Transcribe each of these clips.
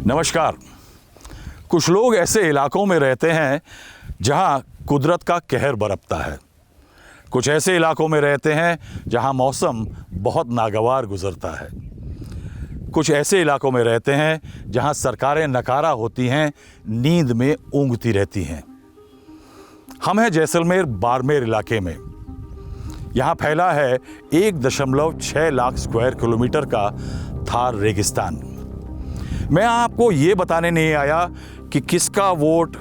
नमस्कार। कुछ लोग ऐसे इलाकों में रहते हैं जहां कुदरत का कहर बरपता है। कुछ ऐसे इलाकों में रहते हैं जहां मौसम बहुत नागवार गुजरता है। कुछ ऐसे इलाकों में रहते हैं जहां सरकारें नकारा होती हैं, नींद में ऊँघती रहती हैं। हम हैं जैसलमेर बाड़मेर इलाके में। यहाँ फैला है 1.6 लाख स्क्वायर किलोमीटर का थार रेगिस्तान। मैं आपको ये बताने नहीं आया कि किसका वोट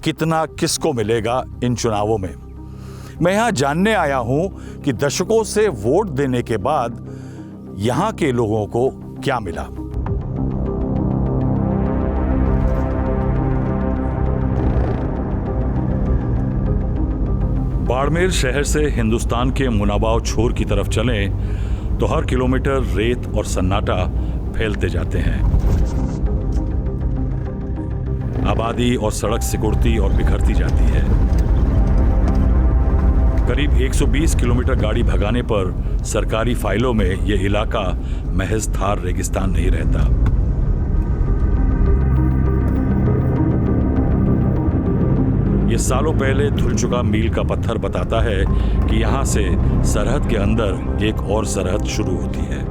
कितना किसको मिलेगा इन चुनावों में। मैं यहाँ जानने आया हूँ कि दशकों से वोट देने के बाद यहाँ के लोगों को क्या मिला। बाड़मेर शहर से हिंदुस्तान के मुनाबाव छोर की तरफ चलें तो हर किलोमीटर रेत और सन्नाटा फैलते जाते हैं। आबादी और सड़क सिकुड़ती और बिखरती जाती है। करीब 120 किलोमीटर गाड़ी भगाने पर सरकारी फाइलों में यह इलाका महज थार रेगिस्तान नहीं रहता। यह सालों पहले धुल चुका मील का पत्थर बताता है कि यहां से सरहद के अंदर एक और सरहद शुरू होती है।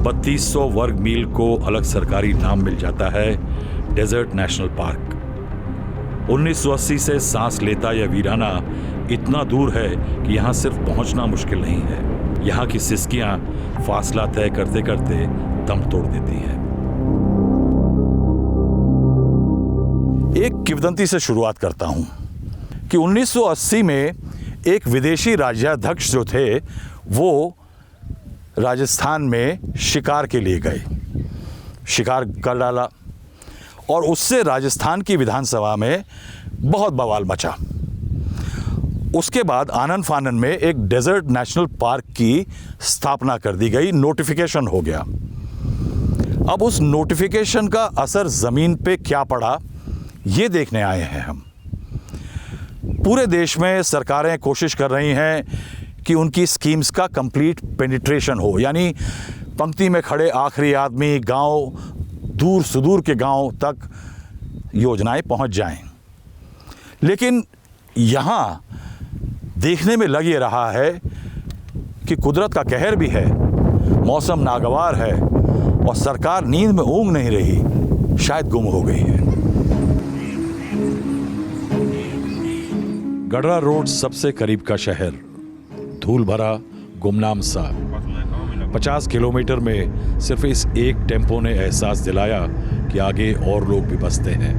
3200 वर्ग मील को अलग सरकारी नाम मिल जाता है, डेजर्ट नेशनल पार्क। 1980 से सांस लेता यह वीराना इतना दूर है कि यहां सिर्फ पहुंचना मुश्किल नहीं है। यहां की सिसकियां फासला तय करते करते दम तोड़ देती हैं। एक किंवदंती से शुरुआत करता हूं कि 1980 में एक विदेशी राज्याध्यक्ष जो थे वो राजस्थान में शिकार के लिए गए। शिकार कर डाला और उससे राजस्थान की विधानसभा में बहुत बवाल मचा। उसके बाद आनन फानन में एक डेजर्ट नेशनल पार्क की स्थापना कर दी गई, नोटिफिकेशन हो गया। अब उस नोटिफिकेशन का असर जमीन पे क्या पड़ा ये देखने आए हैं हम। पूरे देश में सरकारें कोशिश कर रही हैं कि उनकी स्कीम्स का कंप्लीट पेनिट्रेशन हो, यानी पंक्ति में खड़े आखिरी आदमी, गांव, दूर सुदूर के गांव तक योजनाएं पहुंच जाएं। लेकिन यहाँ देखने में लग ये रहा है कि कुदरत का कहर भी है, मौसम नागवार है और सरकार नींद में ऊँघ नहीं रही, शायद गुम हो गई है। गडरा रोड सबसे करीब का शहर, धूल भरा गुमनाम सा। 50 किलोमीटर में सिर्फ इस एक टेम्पो ने एहसास दिलाया कि आगे और लोग भी बसते हैं।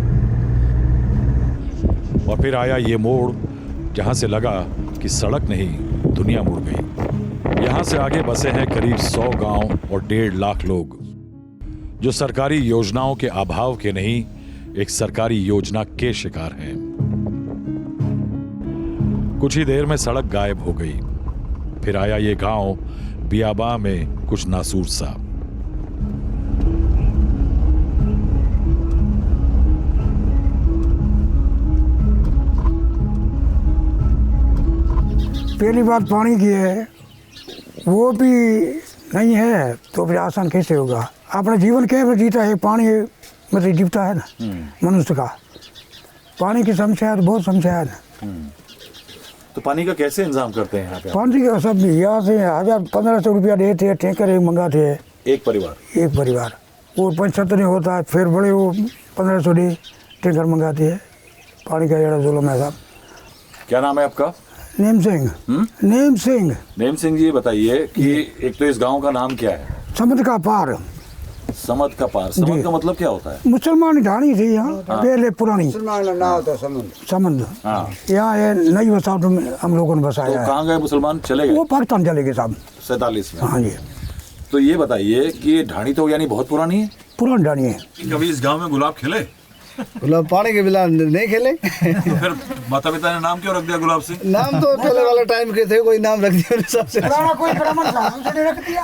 और फिर आया ये मोड़ जहां से लगा कि सड़क नहीं, दुनिया मुड़ गई। यहां से आगे बसे हैं करीब 100 गांव और 1.5 लाख लोग, जो सरकारी योजनाओं के अभाव के नहीं, एक सरकारी योजना के शिकार हैं। कुछ ही देर में सड़क गायब हो गई। फिर आया ये गांव बियाबा में कुछ नासूर सा। पहली बात पानी की है, वो भी नहीं है तो फिर आसान कैसे होगा। अपना जीवन कैसे जीता है, पानी मतलब जीवता है ना मनुष्य का। पानी की समस्या है तो बहुत समस्या है ना। तो पानी का कैसे इंतजाम करते हैं यहाँ पे? पानी का सब यहाँ से 1000-1500 रुपया देते हैं, टैंकर एक मंगाते हैं। एक परिवार वो 75 नहीं होता है, फिर बड़े वो 1500 दे टैंकर मंगाते हैं। पानी का जरा जुल्म है साहब। क्या नाम है आपका? नेम सिंह जी, बताइए कि एक तो इस गांव का नाम क्या है? समद का पार। समद का मतलब क्या होता है? मुसलमान ढाणी थी यहाँ पहले, पुरानी समंद। यहाँ नई वसाहत में हम लोगों ने बसाया है। कहाँ गए मुसलमान? चले गए? वो पाकिस्तान चले गए साहब 47 में। हाँ जी। तो ये बताइए कि ये ढाणी तो यानी बहुत पुरानी है? पुरानी ढाणी है। कभी इस गांव में गुलाब खिले? गुलाब पानी के बिना नहीं खेले। तो फिर माता पिता ने नाम क्यों रख दिया गुलाब सिंह? नाम तो पहले वाला टाइम के थे, कोई नाम रख दिया सबसे। कोई ब्राह्मण था, उसने रख दिया।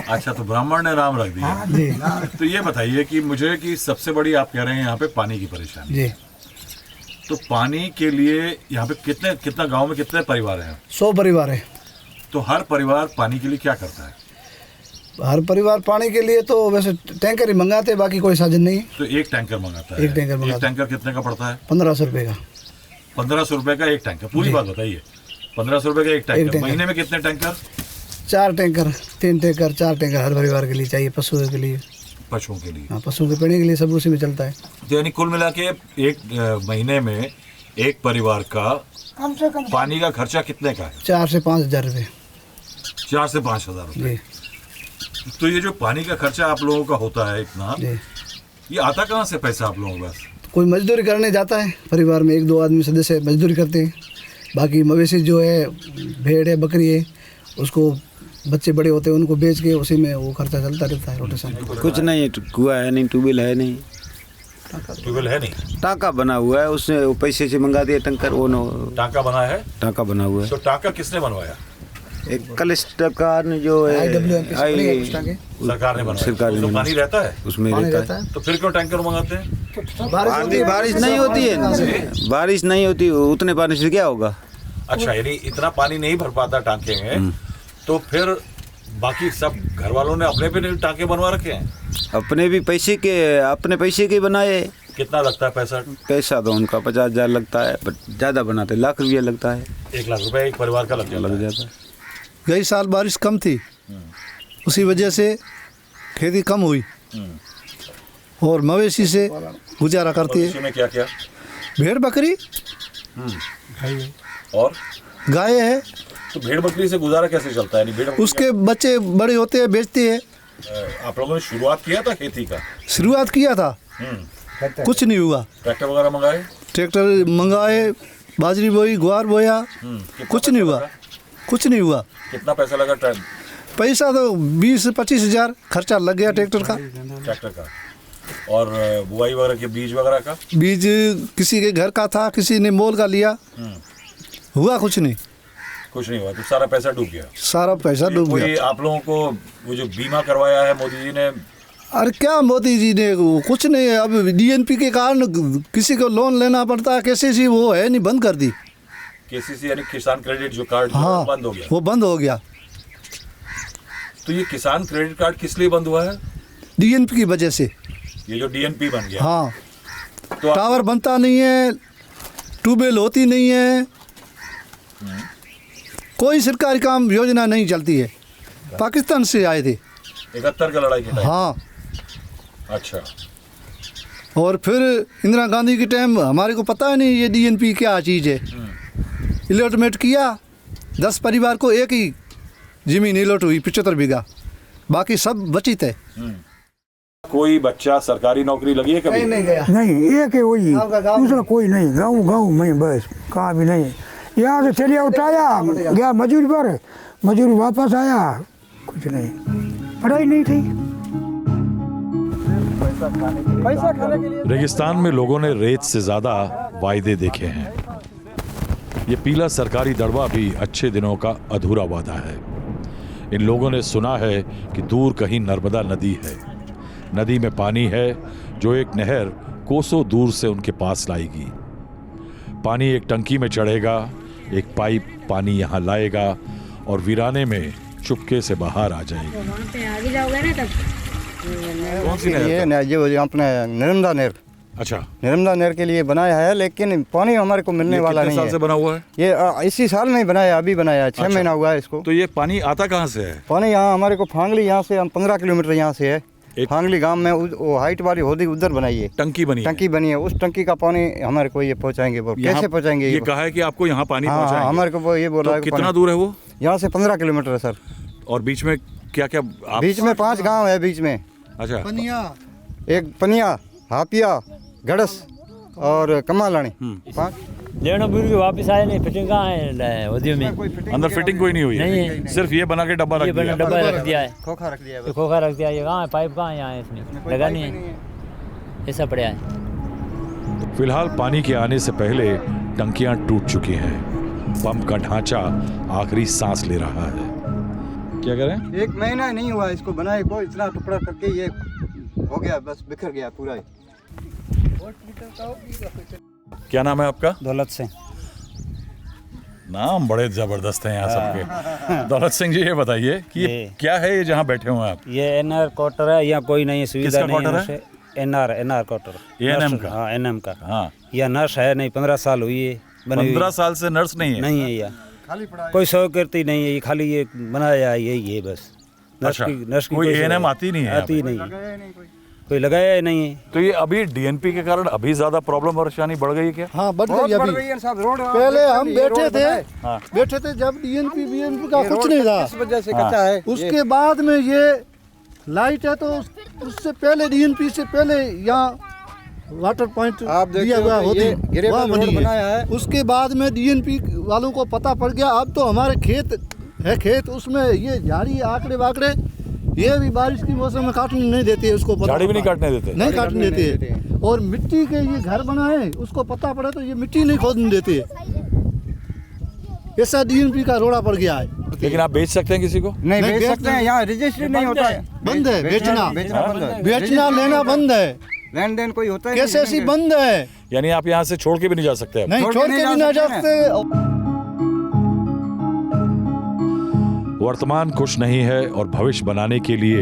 अच्छा, तो ब्राह्मण ने नाम रख दिया। जी। तो ये बताइए कि मुझे कि सबसे बड़ी आप कह रहे हैं यहाँ पे पानी की परेशानी। जी। तो पानी के लिए यहाँ पे कितना गांव में कितने परिवार हैं? 100 परिवार है। तो हर परिवार पानी के लिए क्या करता है? हर परिवार पानी के लिए तो वैसे टैंकर ही मंगाते, बाकी कोई साधन नहीं है। तो एक टैंकर मंगाता है। एक टैंकर मंगाता एक टैंकर कितने का पड़ता है? 1500 रुपये का। 1500 रुपए का एक टैंकर। पूरी बात बताइए। 1500 रुपए का एक टैंकर। महीने में कितने टैंकर? 4 टैंकर, 3 टैंकर, 4 टैंकर हर परिवार के लिए चाहिए, पशुओं के लिए। पशुओं के लिए? हाँ, पशुओं के पीने के लिए सब उसी में चलता है। तो यानी कुल मिला के एक महीने में एक परिवार का कम से कम पानी का खर्चा कितने का है? 4 से 5 हज़ार रुपये। 4 से 5 हजार रुपए। जी तो ये जो पानी का खर्चा आप लोगों का होता है इतना, जी। ये आता कहाँ से पैसा आप लोगों के पास? कोई मजदूरी करने जाता है, परिवार में 1-2 आदमी सदस्य मजदूरी करते हैं। बाकी मवेशी जो है, भेड़ है, बकरी है, उसको बच्चे बड़े होते हैं उनको बेच के उसी में वो खर्चा चलता रहता है रोटेशन। कुछ नहीं, कुआं है नहीं, ट्यूबवेल है नहीं, ट्यूबवेल है नहीं। टाका बना हुआ है, उसने वो पैसे से मंगा दिया टंकर, वो टांका बना है? टाका बना हुआ है। तो टांका किसने बनवाया? एक कलिस्टर ने जो है IWMP से बनी है उस टांके। सरकार ने बनवाया। सरकार ने तो बनाया। पानी रहता है उसमें पानी रहता रहता है। है। तो फिर क्यों टैंकर मंगाते हैं? बारिश नहीं होती है, बारिश नहीं होती, उतने पानी से क्या होगा? अच्छा, यानी इतना पानी नहीं भर पाता टांके में, तो फिर बाकी सब घर वालों ने अपने पे टांके बनवा रखे हैं? अपने पैसे के बनाए। कितना लगता है पैसा? पैसा तो उनका 50,000 लगता है, पर ज़्यादा बनाते लाख रुपया लगता है। 1 लाख रुपए एक परिवार का लग जाता है। गई साल बारिश कम थी, उसी वजह से खेती कम हुई और मवेशी से गुजारा करती है। में क्या क्या? भेड़ बकरी और गाय है, तो भेड़ बकरी से गुजारा कैसे चलता है? यानी भेड़ बकरी उसके बच्चे बड़े होते हैं, बेचती है। आप लोगों ने शुरुआत किया था खेती का? शुरुआत किया था, कुछ नहीं हुआ। ट्रैक्टर वगैरह मंगाए? ट्रैक्टर मंगाए, बाजरी बोई, ग्वार बोया, कितना कुछ नहीं पैसा हुआ, लगा? कुछ नहीं हुआ। कितना पैसा लगा पैसा तो 20 से 25 हज़ार खर्चा लग गया ट्रैक्टर का। ट्रैक्टर का? और बुआई वगैरह के बीज वगैरह का? बीज किसी के घर का था, किसी ने मोल का लिया, हुआ कुछ नहीं, कुछ नहीं हुआ। तो सारा पैसा डूब गया? सारा पैसा डूब कोई गया। आप लोगों को वो जो बीमा करवाया है मोदी जी ने? अरे क्या मोदी जी ने, कुछ नहीं। अब DNP के कारण किसी को लोन लेना पड़ता है, KCC वो है नहीं, बंद कर दी। KCC यानी किसान क्रेडिट जो कार्ड हाँ, बंद हो गया। वो बंद हो गया। तो ये किसान क्रेडिट कार्ड किस लिए बंद हुआ है? DNP की वजह से। ये जो DNP बन गया। हाँ, तो टावर बनता नहीं है, ट्यूबवेल होती नहीं है, कोई सरकारी काम योजना नहीं चलती है। पाकिस्तान से आए थे 71 का लड़ाई के टाइम? हाँ। अच्छा। और फिर इंदिरा गांधी के टाइम हमारे को पता है नहीं ये DNP क्या चीज़ है। अलॉटमेंट किया, 10 परिवार को एक ही ज़मीन अलॉट हुई, 75 बीघा, बाकी सब बचित है। कोई बच्चा सरकारी नौकरी लगी है कभी? नहीं गया। नहीं, एक है वही, दूसरा कोई नहीं। गाँव में बस, कहाँ भी नहीं। यहाँ से चलिया उठाया, गया मजदूरी पर, मजदूरी वापस आया, कुछ नहीं, पढ़ाई नहीं थी। पैसा खाने के लिए रेगिस्तान में लोगों ने रेत से ज्यादा वायदे देखे हैं। ये पीला सरकारी दड़वा भी अच्छे दिनों का अधूरा वादा है। इन लोगों ने सुना है कि दूर कहीं नर्मदा नदी है, नदी में पानी है जो एक नहर कोसों दूर से उनके पास लाएगी। पानी एक टंकी में चढ़ेगा, एक पाइप पानी यहाँ लाएगा और वीराने में चुपके से बाहर आ जाएगी। वहाँ पे आगे जाओगे ना तब कौन सी ये जो अपने नर्मदा नहर, अच्छा, नर्मदा नहर के लिए बनाया है, लेकिन पानी हमारे को मिलने वाला कितने नहीं साल है। से बना हुआ है? ये इसी साल में बनाया, अभी बनाया, 6 महीना हुआ है इसको। तो ये पानी आता कहाँ से है? पानी यहाँ हमारे को फांगली, यहाँ से हम 15 किलोमीटर यहाँ से है। फांगली गांव में वो हाइट वाली होदी उधर बनाई है, टंकी बनी है? टंकी बनी है। उस टंकी का पानी हमारे को ये पहुँचाएंगे, वो कैसे पहुँचाएंगे? ये कहा है कि आपको यहाँ पानी हाँ, पहुँचाएंगे। हमारे को वो ये बोला है कि कितना पानी- दूर है वो? यहाँ से 15 किलोमीटर है सर। और बीच में क्या क्या बीच में 5 गाँव है बीच में। अच्छा, एक पनिया, हापिया, गड़स और कमालानी, 5। लेना बिल के वापस आए नहीं, फिटिंग कहाँ है वदियों में? अंदर फिटिंग कोई नहीं हुई नहीं है, है। सिर्फ ये बना के डब्बा ये रख बना दिया। डब्बा रख दिया है, खोखा रख दिया है ये खोखा रख दिया। ये कहाँ है? पाइप कहाँ है? यहाँ है, इसमें लगा नहीं है, ऐसा पड़ा है। फिलहाल पानी के आने से पहले टंकियां टूट चुकी हैं। पंप का ढांचा आखिरी सांस ले रहा है। क्या कह रहे हैं? 1 महीना नहीं हुआ इसको बनाए को, इतना टुकड़ा करके ये हो गया, बस बिखर गया पूरा ही। क्या नाम है आपका? दौलत से। नाम बड़े जबरदस्त हैं यहाँ सबके। दौलत सिंह जी, ये बताइए कि ये क्या है, ये जहाँ बैठे हुए हैं आप? ये एनआर क्वार्टर है, यहाँ कोई नहीं सुविधा किसका नहीं क्वार्टर है। एनआर क्वार्टर, एएनएम का? हाँ एनएम का। हाँ, यह नर्स है नहीं, 15 साल हुई है बनी हुई। 15 साल से नर्स नहीं है? नहीं है यह, कोई सहकृति नहीं है, ये खाली ये बनाया है, यही है बस। अच्छा, कोई एएनएम आती नहीं है? आती नहीं, कोई लगाया ही नहीं है। तो ये अभी डीएनपी के कारण अभी ज्यादा प्रॉब्लम परेशानी बढ़ गई क्या? हाँ बढ़ गई अभी। पहले हम बैठे थे जब डीएनपी बीएनपी का कुछ नहीं था, इस वजह से कच्चा है। उसके बाद में ये लाइट है, तो उससे पहले डीएनपी से पहले यहाँ वाटर पॉइंट आप देखते दिया हुआ हो कि होती ये गिरेबल वहाँ रोड बनी बनाया है। उसके बाद में डीएनपी वालों को पता पड़ गया। अब तो हमारे खेत है, खेत उसमें ये झाड़ी आंकड़े वाकड़े ये भी बारिश की मौसम में काटने नहीं देते, उसको पता झाड़ी भी नहीं काटने देते? नहीं काटने देते। और मिट्टी के ये घर बनाए, उसको पता पड़ा तो ये मिट्टी नहीं खोदने देते। ऐसा डीएनपी का रोड़ा पड़ गया है। लेकिन आप बेच सकते हैं किसी को? नहीं बेच सकते हैं, यहाँ रजिस्ट्री नहीं होता है। बंद है बेचना, बंद है। बेचना लेना बंद है, लेन देन कोई होता है कैसे ऐसी बंद है। यानी आप यहाँ से छोड़ के भी नहीं जा सकते अब? नहीं छोड़ छोड़ के के नहीं भी जा ना जा सकते सकते। वर्तमान कुछ नहीं है और भविष्य बनाने के लिए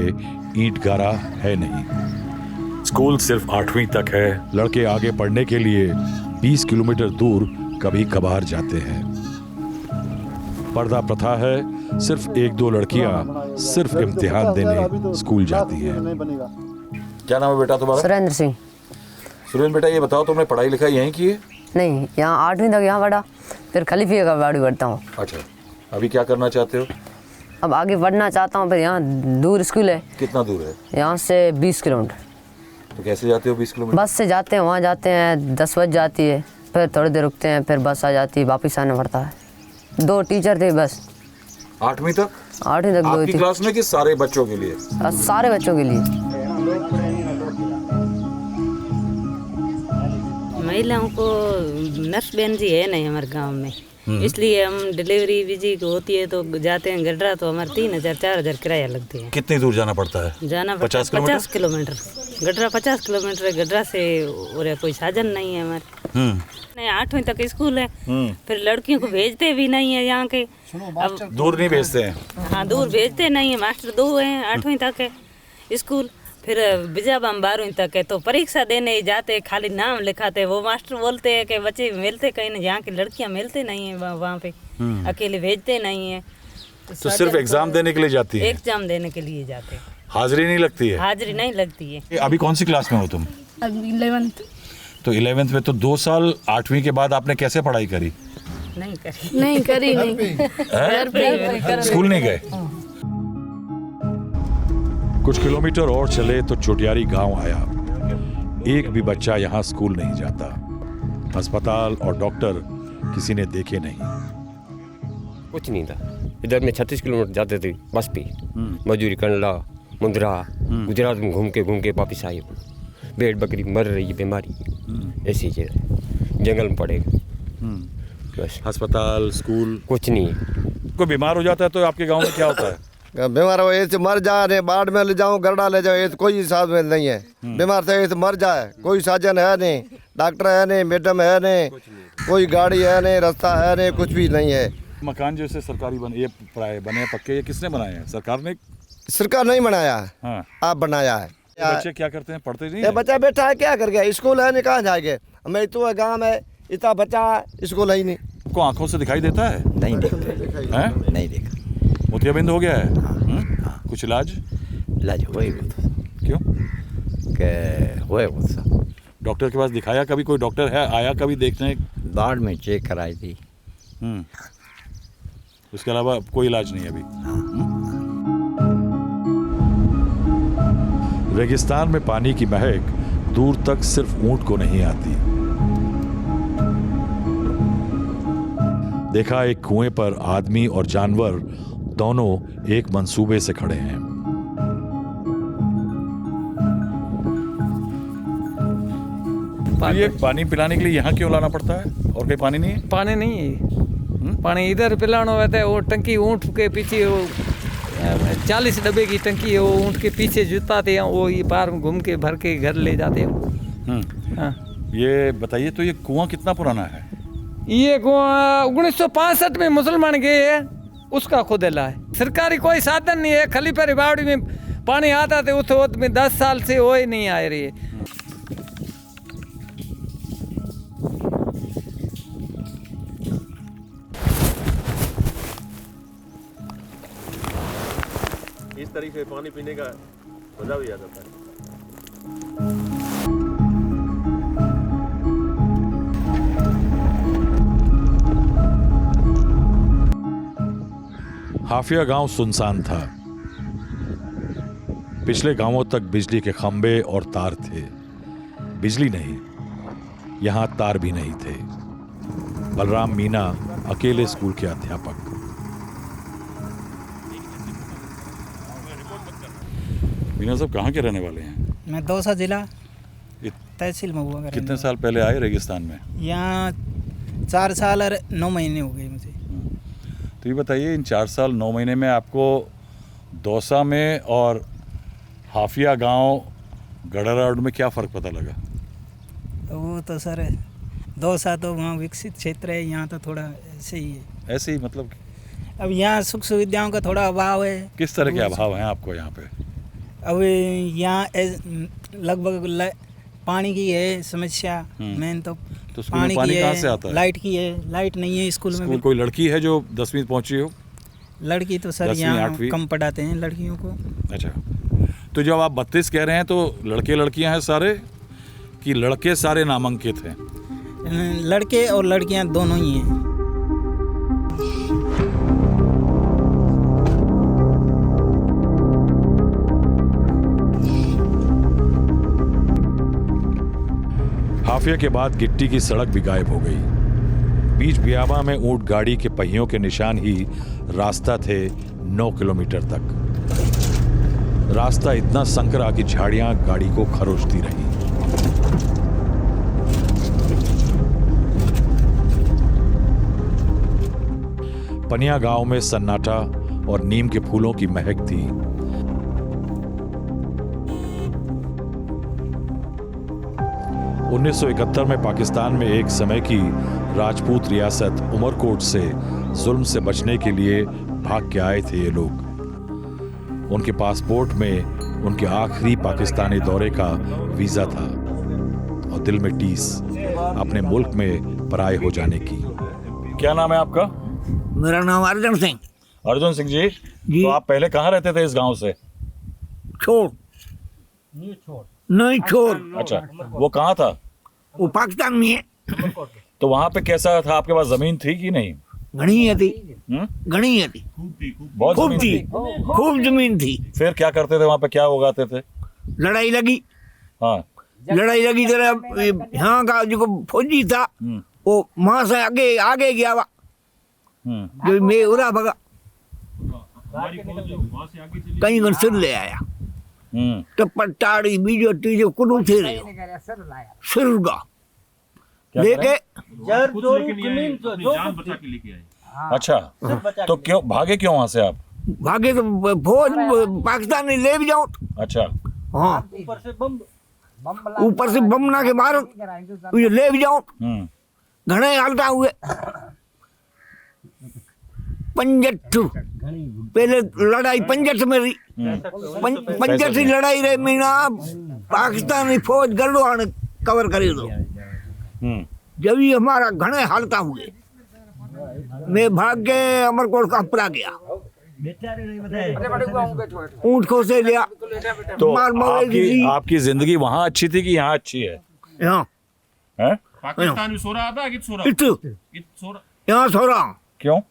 ईंट गारा है नहीं। स्कूल सिर्फ 8वीं तक है। लड़के आगे पढ़ने के लिए 20 किलोमीटर दूर कभी कभार जाते हैं। पर्दा प्रथा है, सिर्फ 1-2 लड़कियां सिर्फ इम्तिहान देने स्कूल जाती हैं। क्या नाम है बेटा तुम्हारा? सुरेंद्र सिंह। सुरेंद्र बेटा, ये बताओ तुमने पढ़ाई लिखाई यहीं की है? नहीं, यहाँ 8वीं तक यहाँ पढ़ा, फिर खलीफिया का बाड़ी पढ़ता हूँ। अच्छा, अभी क्या करना चाहते हो? अब आगे पढ़ना चाहता हूँ, फिर यहाँ दूर स्कूल है। कितना दूर है? यहाँ से 20 किलोमीटर। तो कैसे जाते हो 20 किलोमीटर? बस से जाते हैं, वहाँ जाते हैं 10 बजे जाती है, फिर थोड़ी देर रुकते हैं, फिर बस आ जाती है, वापस आना पड़ता है। 2 टीचर थे बस। 8वीं तक? 8वीं तक 2 आपकी थे। क्लास में कि सारे बच्चों के लिए? सारे बच्चों के लिए। महिलाओं को नर्स बहन जी है नहीं हमारे गांव में, इसलिए हम डिलीवरी विजी को होती है तो जाते हैं गडरा, तो हमारे 3,000-4,000 किराया लगते हैं। कितनी दूर जाना पड़ता है? जाना 50 50 किलोमीटर। गडरा 50 किलोमीटर है, गडरा से और कोई साधन नहीं है हमारे। नहीं, 8वीं तक स्कूल है, फिर लड़कियों को भेजते भी नहीं है यहाँ के। अब दूर नहीं भेजते हैं? हाँ, दूर भेजते नहीं है, मास्टर 2 हैं, 8वीं तक है स्कूल। फिर बिजाबाम 12वीं तक है, तो परीक्षा देने जाते, खाली नाम लिखाते। वो मास्टर बोलते हैं कि बच्चे मिलते कहीं नहीं, यहाँ की लड़कियाँ मिलते नहीं हैं वहाँ पे, अकेले भेजते नहीं है। तो सिर्फ एग्जाम देने के लिए जाती है? एग्जाम देने के लिए जाते हैं। हाजिरी नहीं लगती है? हाजिरी नहीं लगती है। अभी कौन सी क्लास में हो तुम? 11th। तो 11th में, तो 2 साल 8वीं के बाद आपने कैसे पढ़ाई करी? नहीं करी घर पे स्कूल नहीं गए? कुछ किलोमीटर और चले तो चोटियारी गांव आया। एक भी बच्चा यहाँ स्कूल नहीं जाता। अस्पताल और डॉक्टर किसी ने देखे नहीं। कुछ नहीं था इधर में। 36 किलोमीटर जाते थे बस पे, मजूरी कंडला मुंद्रा, गुजरात में घूम के वापिस आए। भेड़ बकरी मर रही है, बीमारी ऐसी चीज़, जंगल में पड़े बस। अस्पताल स्कूल कुछ नहीं है। कोई बीमार हो जाता है तो आपके गांव में क्या होता है? बीमार हो ऐसे मर जाए, बाढ़ में ले जाऊँ, गरडा ले जाओ, ये तो कोई साधन नहीं है। बीमार थे ऐसे मर जाए, कोई साधन है नहीं, डॉक्टर है नहीं, मैडम है नहीं, कोई गाड़ी है नहीं, रास्ता है नहीं, कुछ भी नहीं है। मकान जैसे सरकारी बने, ये बने पक्के, ये किसने बनाए हैं? सरकार ने? सरकार नहीं बनाया है, हाँ, आप बनाया है। बच्चे क्या करते हैं? पढ़ते नहीं ये बच्चा बैठा है, क्या कर गया? स्कूल है नहीं, कहाँ जाएंगे? मैं तो गाँव में इतना बच्चा स्कूल है ही नहीं। आपको आंखों से दिखाई देता है? नहीं देखते हैं? नहीं देखा। मोतियाबिंद हो गया है? कुछ इलाज हुआ ही क्यों? हुआ बहुत। डॉक्टर के पास दिखाया कभी? कोई डॉक्टर है आया कभी देखने? बाढ़ में चेक कराई थी। उसके अलावा कोई इलाज नहीं अभी? रेगिस्तान में पानी की महक दूर तक सिर्फ ऊंट को नहीं आती। देखा एक कुएं पर आदमी और जानवर दोनों एक मंसूबे से खड़े हैं। ये पानी पिलाने के लिए यहाँ क्यों लाना पड़ता है? और कोई पानी नहीं है? पानी नहीं है। पानी इधर पिलाना होता है। वो टंकी ऊँट के पीछे, वो 40 डब्बे की टंकी है, वो ऊँट के पीछे जुटाते हैं, वो ये पार में घूम के भर के घर ले जाते हैं। ये बताइए, तो ये कुआं कितना पुराना है? ये 1965 में मुसलमान गए है, उसका खुदेला है। सरकारी कोई साधन नहीं है। खली पर बावड़ी में पानी आता थे उस में 10 साल से वो ही नहीं आ रही है। इस तरीके से पानी पीने का मजा भी आ जाता है। हाफिया गांव सुनसान था। पिछले गांवों तक बिजली के खंभे और तार थे, बिजली नहीं, यहां तार भी नहीं थे। बलराम मीना अकेले स्कूल के अध्यापक। मीना साहब कहाँ के रहने वाले हैं? मैं दौसा जिला तहसील में हुआ। कितने साल पहले आए रेगिस्तान में? यहाँ 4 साल और 9 महीने हो गए मुझे। तो ये बताइए, इन 4 साल 9 महीने में आपको दौसा में और हाफिया गांव गढ़ा रोड में क्या फ़र्क पता लगा? तो वो तो सर दौसा तो वहाँ विकसित क्षेत्र है, यहाँ तो थोड़ा ऐसे ही है। ऐसे ही मतलब? अब यहाँ सुख सुविधाओं का थोड़ा अभाव है। किस तरह के अभाव हैं आपको यहाँ पे? अब यहाँ लगभग पानी की है समस्या मेन। तो पानी कहाँ से आता है? लाइट की है, लाइट नहीं है स्कूल में। कोई लड़की है जो 10वीं पहुंची हो? लड़की तो सर यहाँ कम पढ़ाते हैं लड़कियों को। अच्छा, तो जब आप 32 कह रहे हैं तो लड़के लड़कियां हैं सारे कि लड़के सारे नामांकित हैं? लड़के और लड़कियां दोनों ही हैं। हाफिया के बाद गिट्टी की सड़क भी गायब हो गई। बीच बियाबा में ऊंट गाड़ी के पहियों के निशान ही रास्ता थे 9 किलोमीटर तक। रास्ता इतना संकरा कि झाड़ियां गाड़ी को खरोचती रही। पनिया गांव में सन्नाटा और नीम के फूलों की महक थी। उन्नीस 1971 में पाकिस्तान में एक समय की राजपूत रियासत उमरकोट से जुल्म से बचने के लिए भाग के आए थे ये लोग। उनके पासपोर्ट में उनके आखिरी पाकिस्तानी दौरे का वीजा था और दिल में टीस अपने मुल्क में पराये हो जाने की। क्या नाम है आपका? मेरा नाम अर्जुन सिंह। अर्जुन सिंह जी, तो आप पहले कहाँ रहते थे इस गांव से? छोड़ नहीं छोड़। अच्छा, वो कहाँ था? वो पाकिस्तान में है। तो वहाँ पे कैसा था? आपके पास जमीन थी कि नहीं? घनी थी, घनी थी, बहुत खूब थी, खूब जमीन थी। फिर क्या करते थे वहाँ पे? क्या उगाते थे? लड़ाई लगी। हाँ, लड़ाई लगी जरा। यहाँ का जो फौजी था वो वहां से आगे आगे गया वा, जो मैं उड़ा भगा कहीं गन सिर ले आया। टप्पा टाड़ी बीजो तीजो कुछ थे सिर का लेके। अच्छा, तो क्यों भागे? क्यों वहां से आप भागे? तो फौज पाकिस्तान ने ले भी जाओ। अच्छा, हाँ, ऊपर से बम ना के मारो ले भी जाओ। घने हालता हुए पंजट पहले लड़ाई पंजट में रही। पंजट की लड़ाई रही मीना पाकिस्तानी फौज गलो आने कवर करे दो। जब ही हमारा घने हालता हुए मैं भाग के अमरकोट का अपरा गया। ऊँट को से लिया। तो आपकी जिंदगी वहाँ अच्छी थी कि यहाँ अच्छी है? यहाँ पाकिस्तान में सो रहा था कि सो रहा? यहाँ सो रहा। क्यों?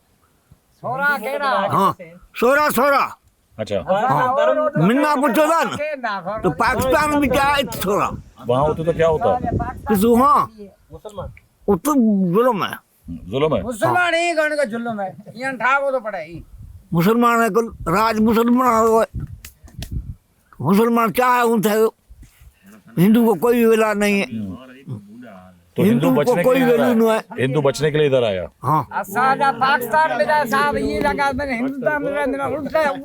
हाँ, सोरा। अच्छा, हाँ, मिन्ना पूछो था ना तो पाकिस्तान में क्या है सोरा? वहाँ होते तो क्या होता? किस वहाँ वो तो जुल्म है। जुल्म है? मुसलमान ही गण का जुल्म है। यहाँ ठाको तो पड़ा ही मुसलमान है कुल राज मुसलमान हो। मुसलमान चाहे उनसे हिंदू को कोई विला नहीं है। तो हिंदू बचने कोई वैल्यू नहीं है। हिंदू बचने के लिए इधर आया। हाँ, साजा पाकिस्तान में जाए साहब ये लगा मैंने हिंदुस्तान में रहने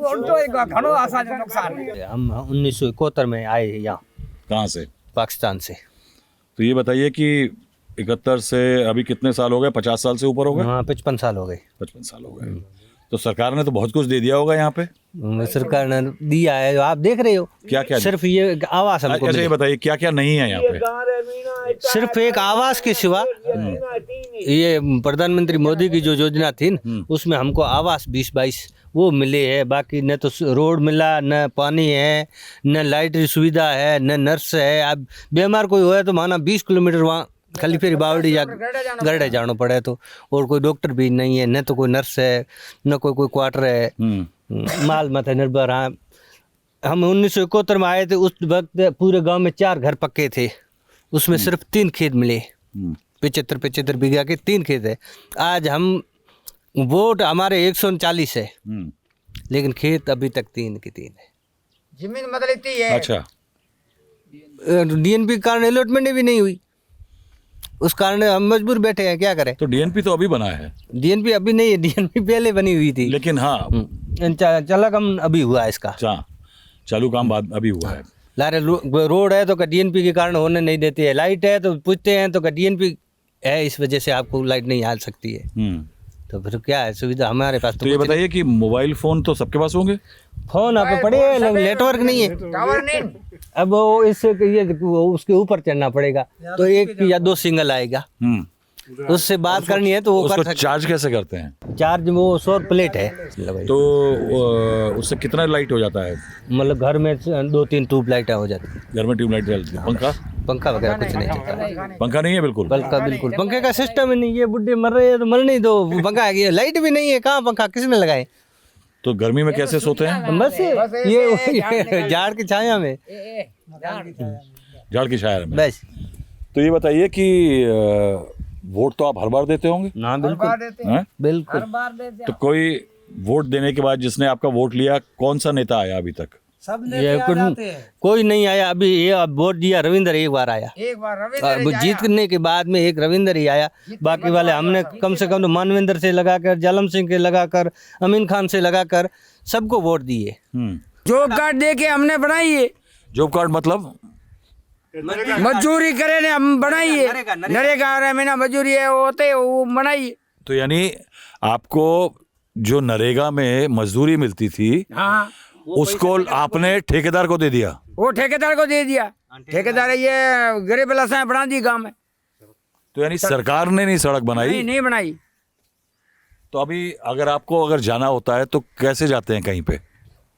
उल्टो एक घणो आसाज नुकसान है। हम 1971 में आए यहाँ। कहाँ से? पाकिस्तान से। तो ये बताइए कि 71 से अभी कितने साल हो गए? 50 साल से ऊपर हो गए? हाँ 55 साल हो गए। 55 साल हो गए। तो सरकार ने तो बहुत कुछ दे दिया होगा यहाँ पे। सरकार ने दिया है, आप देख रहे हो। क्या क्या? सिर्फ ये आवास हमको अच्छा, ये मिली। बताइए क्या क्या नहीं है यहाँ पे? सिर्फ एक आवास के सिवा ये प्रधानमंत्री मोदी की जो योजना थी न, उसमें हमको आवास 20-22 वो मिले है। बाकी न तो रोड मिला, न पानी है, न लाइट की सुविधा है, न नर्स है। अब बीमार कोई हुआ तो माना 20 किलोमीटर वहाँ खाली फिर बावड़ी या गरड़े जाना पड़े तो, और कोई डॉक्टर भी नहीं है, न तो कोई नर्स है, न कोई क्वार्टर है। माल मत निर्भर। हाँ, हम 1971 में आए थे, उस वक्त पूरे गांव में 4 घर पक्के थे, उसमें सिर्फ 3 खेत मिले। 75 बीघा के 3 खेत है। आज हम वोट हमारे 139 है, लेकिन खेत अभी तक 3 के 3 है। जमीन बदलती है। अच्छा, डीएनपी के कारण अलॉटमेंट भी नहीं हुई, उस कारण हम मजबूर बैठे हैं, क्या करें। तो डीएनपी तो अभी बना है। डीएनपी अभी नहीं है, डीएनपी पहले बनी हुई थी। लेकिन हाँ, चला कम अभी हुआ है इसका। चालू काम बाद अभी हुआ है। लारे रोड है तो डीएनपी के कारण होने नहीं देती है। लाइट है तो पूछते हैं तो डीएनपी है, इस वजह से आपको लाइट नहीं आ सकती है। तो फिर क्या है सुविधा हमारे पास? तो ये बताइए कि मोबाइल फोन तो सबके पास होंगे? फोन आप पड़े, नेटवर्क नहीं है, टावर नहीं। अब वो इससे ये उसके ऊपर चढ़ना पड़ेगा तो 1 या 2 सिंगल आएगा, उससे बात करनी है तो वो उसको चार्ज कैसे करते हैं? चार्ज वो सौर प्लेट है। तो उससे कितना लाइट हो जाता है? मतलब घर में 2-3 ट्यूब लाइटें हो जाती है। घर में ट्यूबलाइट जलती है। पंखा वगैरह कुछ नहीं चलता। पंखा नहीं है? बिल्कुल पंखे का सिस्टम ही नहीं। ये बुढ़े मर रहे हैं तो मर नहीं दो, पंखा है, लाइट भी नहीं है, कहाँ पंखा किसने लगाए? तो गर्मी में कैसे सोते हैं? बस ये झाड़ की छाया में। झाड़ की छाया में बस। तो ये बताइए कि वोट तो आप हर बार देते होंगे ना? बिल्कुल बिल्कुल। तो कोई वोट देने के बाद जिसने आपका वोट लिया, कौन सा नेता आया अभी तक? सब कोई नहीं आया अभी। ये अब वोट दिया रविंदर एक बार आया, एक बार रविंदर जीतने के बाद में एक रविंदर ही आया। बाकी वाले हमने कम से कम तो मानवेंद्र से लगाकर, जालम सिंह के लगाकर, अमीन खान से लगाकर सबको वोट दिए। जॉब कार्ड दे के हमने बनाई है। जॉब कार्ड मतलब मजदूरी करे ने हम बनाइए, नरेगा महीना मजदूरी है वो होते वो बनाइए। तो यानी आपको जो नरेगा में मजदूरी मिलती थी, हाँ, उसको आपने ठेकेदार को दे दिया? वो ठेकेदार को दे दिया। ठेकेदार ये गरीब लसाएं बना दी गाँव में। तो यानी सरकार ने नहीं सड़क बनाई? नहीं बनाई। तो अभी अगर जाना होता है तो कैसे जाते हैं? कहीं पे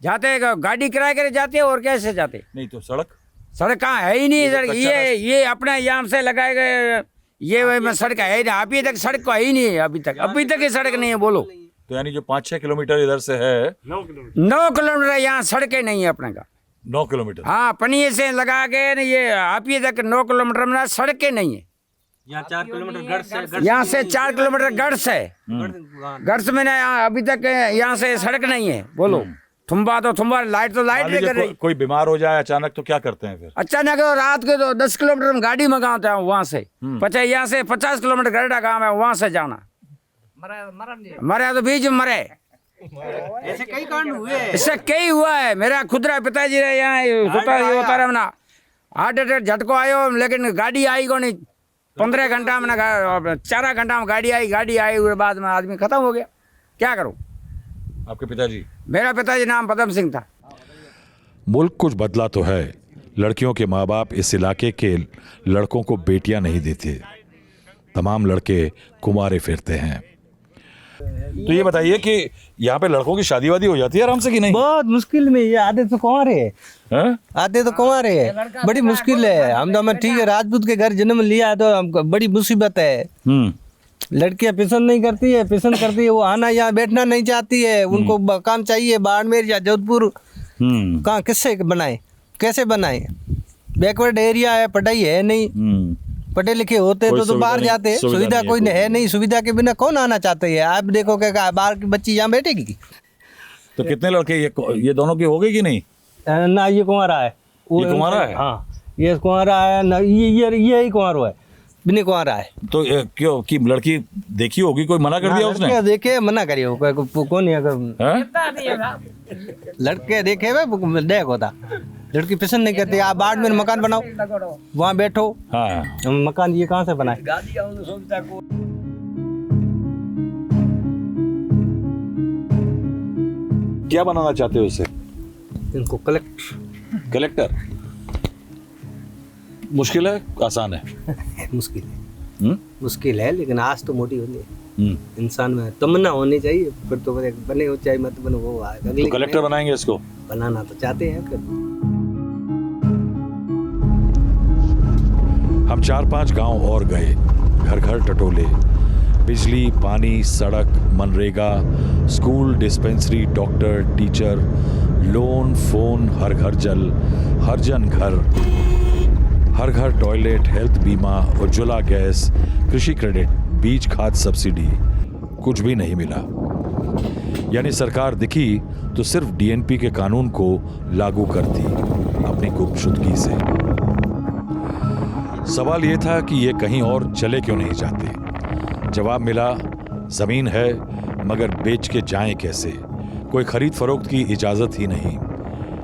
जाते हैं, गाड़ी किराए करे जाते हैं, और कैसे जाते? नहीं तो सड़क कहाँ है ही नहीं। सड़क ये अपने यहाँ से लगाए गए ये सड़क है ही नहीं। अभी तक सड़क को है ही नहीं है। अभी तक ये सड़क नहीं है। बोलो। तो यानी जो 5-6 किलोमीटर इधर से है, 9 किलोमीटर यहाँ सड़कें नहीं है अपने का। 9 किलोमीटर? हाँ, पनिये से लगा के ये अभी तक 9 किलोमीटर में सड़कें नहीं है। यहाँ 4 किलोमीटर गढ़ से, यहाँ से 4 किलोमीटर गढ़ से, गढ़ में अभी तक यहाँ से सड़क नहीं है। बोलो। थुम्बा लाइट तो लाइट नहीं कर रही। कोई बीमार हो जाए अचानक तो क्या करते हैं फिर? अचानक तो रात के तो 10 किलोमीटर में गाड़ी मंगाते हैं वहाँ से। यहाँ से 50 किलोमीटर गढ़ा गाँव है, वहाँ से जाना। मरे तो बीच में मरे। ऐसे कई कांड हुए, इससे कई हुआ है। मेरा खुदरा पिताजी रहे यहाँ होता रहा ना, हार्ट अटैक झटको आयो, लेकिन गाड़ी आई को नहीं। 15 घंटा में 4 घंटा में गाड़ी आई उसके बाद में आदमी खत्म हो गया। क्या करूँ? आपके पिताजी? मेरा पिताजी नाम पदम सिंह था। मुल्क कुछ बदला तो है। लड़कियों के माँ बाप इस इलाके के लड़कों को बेटियां नहीं देते। तमाम लड़के कुंवारे फिरते हैं। तो ये बताइए कि यहाँ पे लड़कों की शादी वादी हो जाती है आराम से कि नहीं? बहुत मुश्किल में। ये आधे तो कुंवारे है, आधे तो कुंवारे है। बड़ी मुश्किल है। हम तो ठीक है, राजपूत के घर जन्म लिया तो हमको बड़ी मुसीबत है। लड़कियां पसंद नहीं करती है, पसंद करती है वो आना यहाँ बैठना नहीं चाहती है। उनको काम चाहिए बाड़मेर या जोधपुर। कहाँ किससे बनाए, कैसे बनाए? बैकवर्ड एरिया है, पढ़ाई है नहीं। पढ़े लिखे होते तो बाहर जाते। सुविधा कोई है नहीं। सुविधा के बिना कौन आना चाहते है? आप देखो क्या बाहर की बच्ची यहाँ बैठेगी? तो कितने लड़के ये दोनों की हो गई कि नहीं? ना, ये कुंवारा है। ये कुंवारा है? हाँ, ये कुंवारा है ना। ये ही कुंवारा है, बिना कुंवारा है। तो क्यों कि लड़की देखी होगी, कोई मना कर दिया उसने? देखे मना करिए कौन? लड़के देखे देख होता लड़की पसंद नहीं करती। आप बाढ़ में मकान बनाओ, वहाँ बैठो। हाँ, हम मकान ये कहाँ से बनाए? क्या बनाना चाहते हो इसे? इनको कलेक्टर। मुश्किल है, आसान है? मुश्किल है। मुश्किल है, लेकिन आज तो मोटी होनी है। इंसान में तमन्ना होनी चाहिए, फिर तो बने हो चाहे मत बनो, वो अगले तो कलेक्टर बनाएंगे इसको? बनाना तो चाहते हैं। फिर हम 4-5 गांव और गए, घर घर टटोले। बिजली, पानी, सड़क, MNREGA, school, dispensary, doctor, teacher, loan, phone, हर घर जल, हर जन घर, हर घर टॉयलेट, हेल्थ बीमा, उज्ज्वला गैस, कृषि क्रेडिट, बीज खाद सब्सिडी, कुछ भी नहीं मिला। यानी सरकार दिखी तो सिर्फ डीएनपी के कानून को लागू करती अपनी गुपशुदगी से। सवाल यह था कि ये कहीं और चले क्यों नहीं जाते। जवाब मिला, जमीन है मगर बेच के जाएं कैसे। कोई खरीद फरोख्त की इजाजत ही नहीं,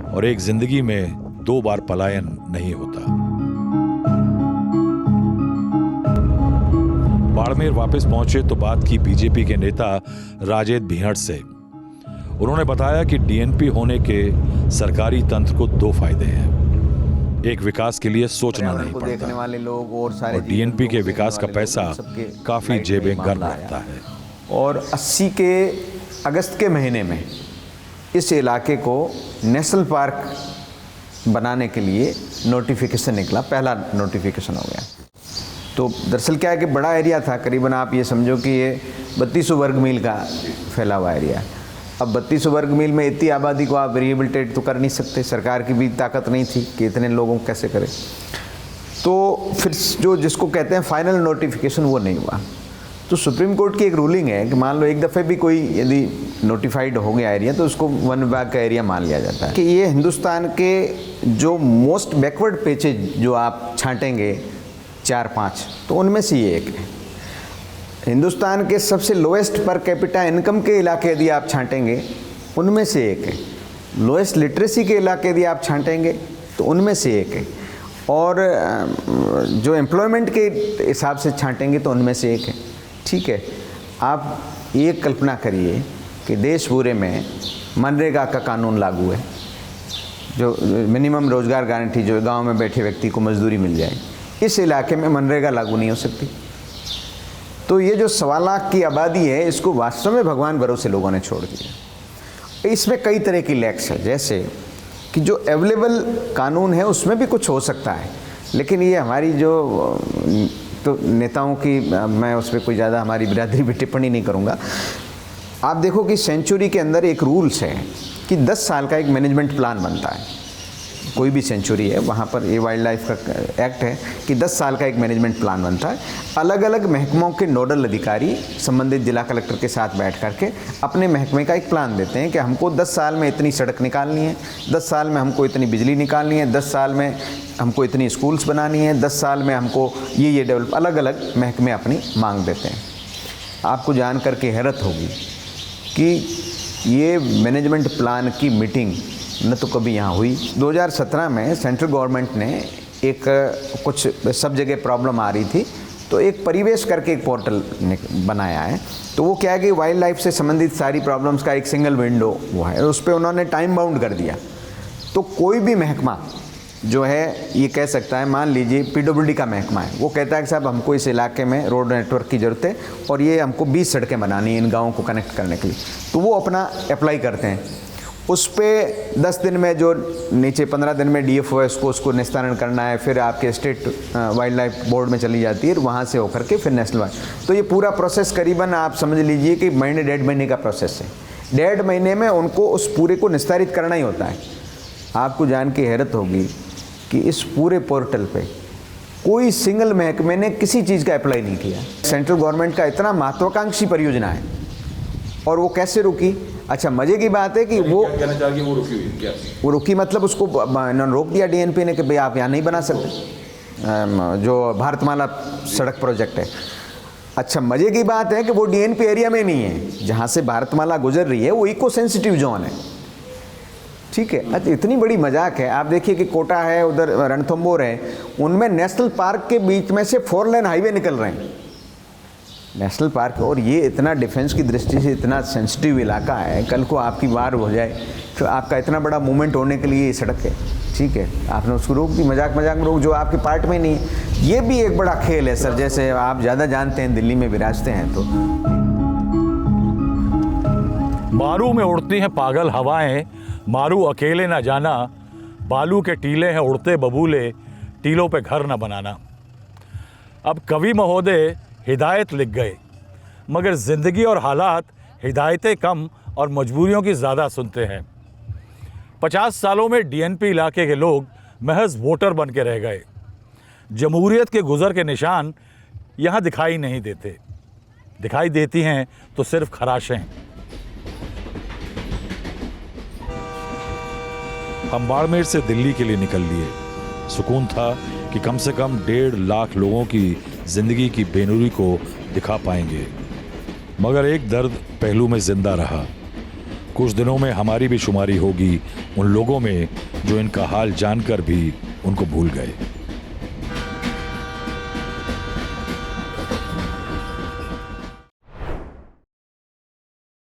और एक जिंदगी में 2 बार पलायन नहीं होता। बाड़मेर वापस पहुंचे तो बात की बीजेपी के नेता राजेद भिहड़ से। उन्होंने बताया कि डीएनपी होने के सरकारी तंत्र को 2 फायदे हैं। एक, विकास के लिए सोचना नहीं पड़ता, देखने वाले लोग और सारे डीएनपी के विकास का पैसा काफी जेबें गर्म रखता है। और 80 के अगस्त के महीने में इस इलाके को नेशनल पार्क बनाने के लिए नोटिफिकेशन निकला, पहला नोटिफिकेशन हो गया। तो दरअसल क्या है कि बड़ा एरिया था, करीबन आप ये समझो कि ये 3200 वर्ग मील का फैला हुआ एरिया। अब 3200 वर्ग मील में इतनी आबादी को आप रिहेबिलिटेट तो कर नहीं सकते, सरकार की भी ताकत नहीं थी कि इतने लोगों को कैसे करें। तो फिर जो जिसको कहते हैं फाइनल नोटिफिकेशन वो नहीं हुआ। तो सुप्रीम कोर्ट की एक रूलिंग है कि मान लो एक दफ़े भी कोई यदि नोटिफाइड हो गया एरिया तो उसको वन विभाग का एरिया मान लिया जाता है। कि ये हिंदुस्तान के जो मोस्ट बैकवर्ड पेचेज जो आप छांटेंगे 4-5, तो उनमें से ये एक है। हिंदुस्तान के सबसे लोएस्ट पर कैपिटा इनकम के इलाके यदि आप छांटेंगे उनमें से एक है। लोएस्ट लिटरेसी के इलाके यदि आप छांटेंगे तो उनमें से एक है। और जो एम्प्लॉयमेंट के हिसाब से छांटेंगे तो उनमें से एक है। ठीक है, आप ये कल्पना करिए कि देश पूरे में मनरेगा का कानून लागू है, जो मिनिमम रोज़गार गारंटी, जो गांव में बैठे व्यक्ति को मजदूरी मिल जाए। इस इलाके में मनरेगा लागू नहीं हो सकती। तो ये जो 1.25 लाख की आबादी है, इसको वास्तव में भगवान भरोसे लोगों ने छोड़ दिया। इसमें कई तरह की लैक्स है, जैसे कि जो अवेलेबल कानून है उसमें भी कुछ हो सकता है, लेकिन ये हमारी जो तो नेताओं की, मैं उस पर कोई ज़्यादा हमारी बिरादरी भी टिप्पणी नहीं करूँगा। आप देखो कि सेंचुरी के अंदर एक रूल्स है कि 10 साल का एक मैनेजमेंट प्लान बनता है। कोई भी सेंचुरी है वहाँ पर ये वाइल्ड लाइफ का एक्ट है कि 10 साल का एक मैनेजमेंट प्लान बनता है। अलग अलग महकमों के नोडल अधिकारी संबंधित जिला कलेक्टर के साथ बैठ करके अपने महकमे का एक प्लान देते हैं कि हमको 10 साल में इतनी सड़क निकालनी है, 10 साल में हमको इतनी बिजली निकालनी है, 10 साल में हमको इतनी स्कूल्स बनानी है, 10 साल में हमको ये डेवलप, अलग अलग महकमे अपनी मांग देते हैं। आपको जान करके हैरत होगी कि ये मैनेजमेंट प्लान की मीटिंग न तो कभी यहाँ हुई। 2017 में सेंट्रल गवर्नमेंट ने एक कुछ सब जगह प्रॉब्लम आ रही थी, तो एक परिवेश करके एक पोर्टल बनाया है। तो वो क्या है कि वाइल्ड लाइफ से संबंधित सारी प्रॉब्लम्स का एक सिंगल विंडो वो है, उस पर उन्होंने टाइम बाउंड कर दिया। तो कोई भी महकमा जो है ये कह सकता है, मान लीजिए पीडब्ल्यूडी का महकमा है, वो कहता है कि साहब हमको इस इलाके में रोड नेटवर्क की ज़रूरत है और ये हमको 20 सड़कें बनानी है इन गाँवों को कनेक्ट करने के लिए। तो वो अपना अप्लाई करते हैं, उस पर 10 दिन में, जो नीचे 15 दिन में DFO है उसको निस्तारण करना है, फिर आपके स्टेट वाइल्ड लाइफ बोर्ड में चली जाती है, वहाँ से होकर के फिर नेशनल वाइल्ड। तो ये पूरा प्रोसेस करीबन आप समझ लीजिए कि महीने 1.5 महीने का प्रोसेस है। 1.5 महीने में उनको उस पूरे को निस्तारित करना ही होता है। आपको जान के हैरत होगी कि इस पूरे पोर्टल पे कोई सिंगल महकमे ने किसी चीज़ का अप्लाई नहीं किया। सेंट्रल गवर्नमेंट का इतना महत्वाकांक्षी परियोजना है और वो कैसे रुकी? अच्छा, मज़े की बात है कि वो रुकी मतलब उसको इन्होंने रोक दिया DNP ने कि भाई आप यहाँ नहीं बना सकते, जो भारतमाला सड़क प्रोजेक्ट है। अच्छा, मज़े की बात है कि वो DNP एरिया में नहीं है, जहाँ से भारतमाला गुजर रही है वो इको सेंसिटिव जोन है। ठीक है। अच्छा, इतनी बड़ी मजाक है। आप देखिए कि कोटा है, उधर रणथंभौर है, उनमें नेशनल पार्क के बीच में से 4 लेन हाईवे निकल रहे हैं, नेशनल पार्क। और ये इतना डिफेंस की दृष्टि से इतना सेंसिटिव इलाका है, कल को आपकी वार हो जाए तो आपका इतना बड़ा मूवमेंट होने के लिए ये सड़क है, ठीक है, आपने उसको रोक दी, मजाक में रोक, जो आपके पार्ट में नहीं है। ये भी एक बड़ा खेल है सर, जैसे आप ज़्यादा जानते हैं, दिल्ली में विराजते हैं तो। मारू में उड़ती हैं पागल हवाएं, मारू अकेले ना जाना, बालू के टीले हैं उड़ते बबूले, टीलों पे घर ना बनाना। अब कवि महोदय हिदायत लिख गए, मगर ज़िंदगी और हालात हिदायतें कम और मजबूरियों की ज़्यादा सुनते हैं। 50 सालों में डीएनपी इलाके के लोग महज वोटर बन के रह गए। जमहूरियत के गुज़र के निशान यहाँ दिखाई नहीं देते, दिखाई देती हैं तो सिर्फ खराशें। हम बाड़मेर से दिल्ली के लिए निकल लिए। सुकून था कि कम से कम 1.5 लाख लोगों की ज़िंदगी की बेनूरी को दिखा पाएंगे, मगर एक दर्द पहलू में ज़िंदा रहा। कुछ दिनों में हमारी भी शुमारी होगी उन लोगों में जो इनका हाल जानकर भी उनको भूल गए।